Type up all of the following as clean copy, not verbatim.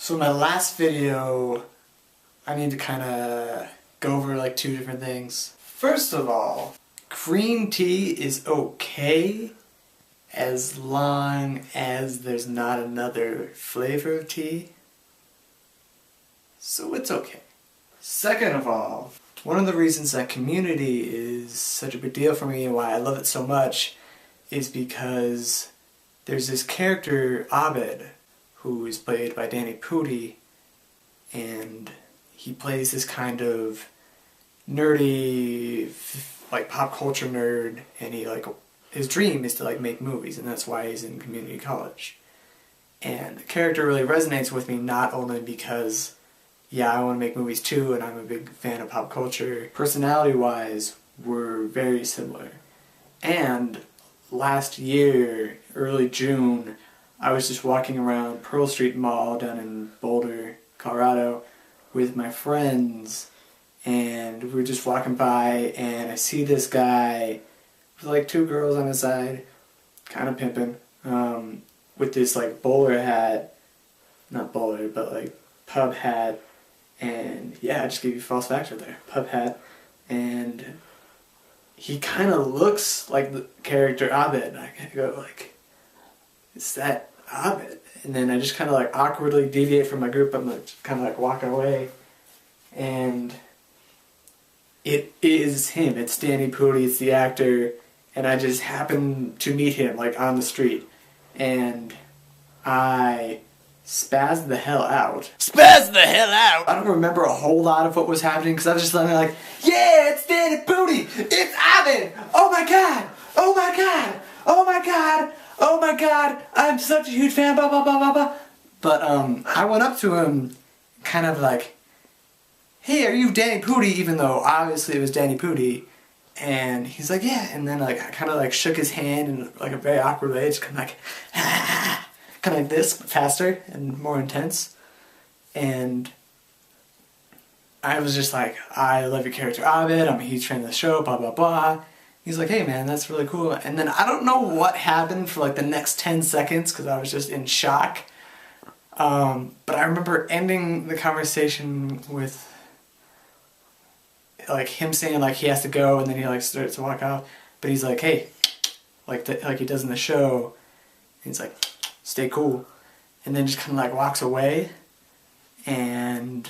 So in my last video, I need to kind of go over like two different things. First of all, green tea is okay as long as there's not another flavor of tea. So it's okay. Second of all, one of the reasons that Community is such a big deal for me and why I love it so much is because there's this character, Abed, who is played by Pudi, and he plays this kind of nerdy, like pop culture nerd, and his dream is to make movies, and that's why he's in community college. And the character really resonates with me, not only because, yeah, I want to make movies too, and I'm a big fan of pop culture. Personality-wise, we're very similar. And last year, early June, I was just walking around Pearl Street Mall down in Boulder, Colorado, with my friends, and we were just walking by, and I see this guy with two girls on his side, kind of pimping, with this bowler hat, not bowler, but pub hat, and yeah, I just gave you false facts right there, pub hat, and he kind of looks like the character Abed. I go is that Abed? And then I just kind of awkwardly deviate from my group. I'm kind of walking away, and it is him. It's Pudi. It's the actor, and I just happened to meet him on the street, and I spazzed the hell out. Spazzed the hell out! I don't remember a whole lot of what was happening because I was just yeah, it's Pudi! It's Abed! Oh my god! Oh my god! Oh my god! Oh my god! I'm such a huge fan, blah blah blah blah blah. But I went up to him kind of hey, are you Pudi? Even though obviously it was Pudi. And he's yeah. And then I kind of shook his hand in a very awkward way. Just kind of kind of this, but faster and more intense. And I was just I love your character Abed, I'm a huge fan of the show, blah blah blah. He's hey man, that's really cool. And then I don't know what happened for the next 10 seconds because I was just in shock. But I remember ending the conversation with him saying he has to go, and then he starts to walk off. But he's hey, like he does in the show. And he's stay cool. And then just kind of walks away. And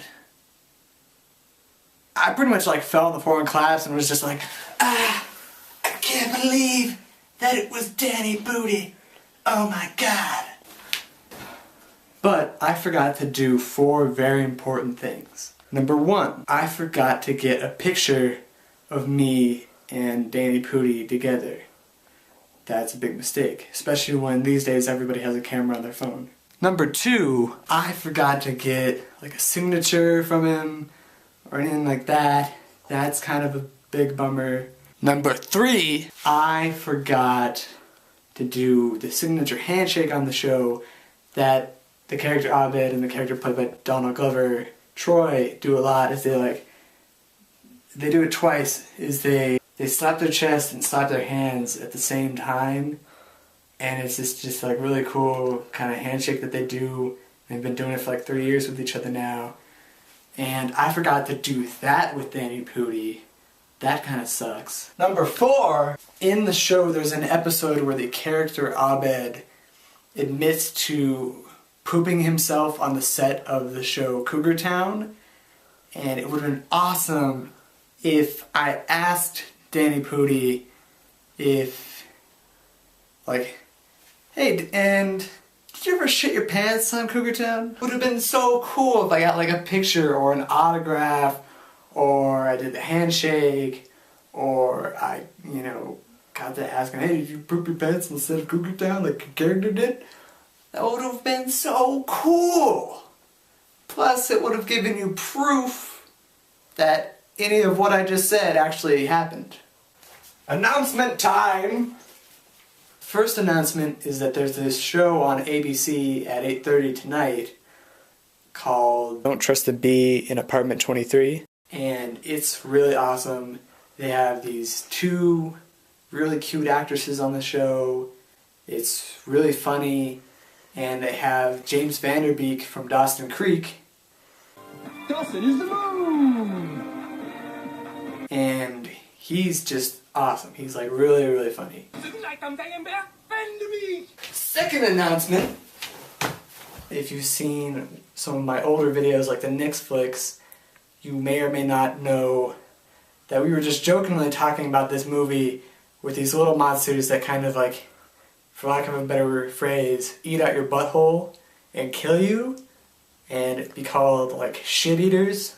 I pretty much fell on the floor in class and was just I can't believe that it was Pudi. Oh my god. But I forgot to do 4 very important things. Number 1, I forgot to get a picture of me and Pudi together. That's a big mistake, especially when these days everybody has a camera on their phone. Number 2, I forgot to get a signature from him or anything like that. That's kind of a big bummer. Number 3, I forgot to do the signature handshake on the show that the character Abed and the character played by Donald Glover, Troy, do a lot. Is they do it twice. Is they slap their chest and slap their hands at the same time, and it's just really cool kind of handshake that they do. They've been doing it for 3 years with each other now, and I forgot to do that with Pudi. That kind of sucks. Number 4, in the show there's an episode where the character Abed admits to pooping himself on the set of the show Cougar Town, and it would have been awesome if I asked Pudi if, hey, and did you ever shit your pants on Cougar Town? It would have been so cool if I got a picture or an autograph, or I did the handshake, or I, got to asking, hey, did you poop your pants on the set of Cougar Town like your character did? That would have been so cool! Plus, it would have given you proof that any of what I just said actually happened. Announcement time! First announcement is that there's this show on ABC at 8:30 tonight called Don't Trust the Bee in Apartment 23. And it's really awesome. They have these 2 really cute actresses on the show. It's really funny. And they have James Vanderbeek from Dawson Creek. Dawson is the moon! And he's just awesome. He's like really, really funny. Second announcement. If you've seen some of my older videos like the Knicks flicks, you may or may not know that we were just jokingly talking about this movie with these little monsters that kind of like, for lack of a better phrase, eat out your butthole and kill you, and it'd be called like shit eaters,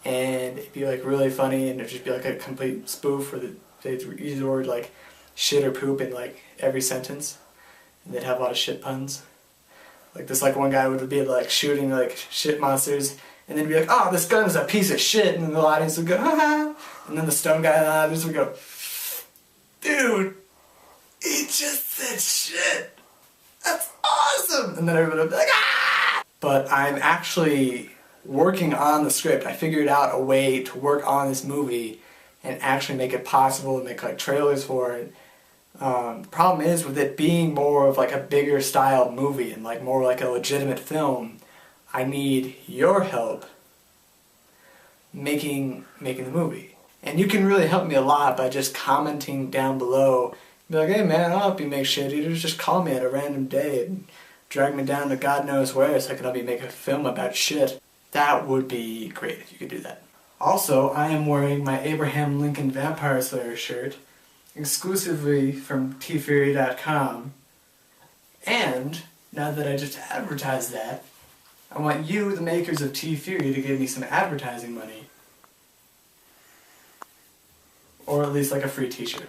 and it'd be like really funny, and it'd just be like a complete spoof where they'd use the word like shit or poop in like every sentence, and they'd have a lot of shit puns. Like this, like one guy would be like shooting like shit monsters, and then be like, "Oh, this gun is a piece of shit," and then the audience would go, "Ha ha," and then the stone guy in the audience would go, "Dude, he just said shit. That's awesome!" And then everybody would be like, "Ah!" But I'm actually working on the script. I figured out a way to work on this movie and actually make it possible to make like trailers for it. Problem is, with it being more of like a bigger style movie and like more like a legitimate film, I need your help making the movie. And you can really help me a lot by just commenting down below. Be like, "Hey man, I'll help you make Shit Eaters. Just call me at a random day and drag me down to God knows where so I can help you make a film about shit." That would be great if you could do that. Also, I am wearing my Abraham Lincoln Vampire Slayer shirt exclusively from tfury.com. And now that I just advertised that, I want you, the makers of T-Fury, to give me some advertising money. Or at least like a free t-shirt.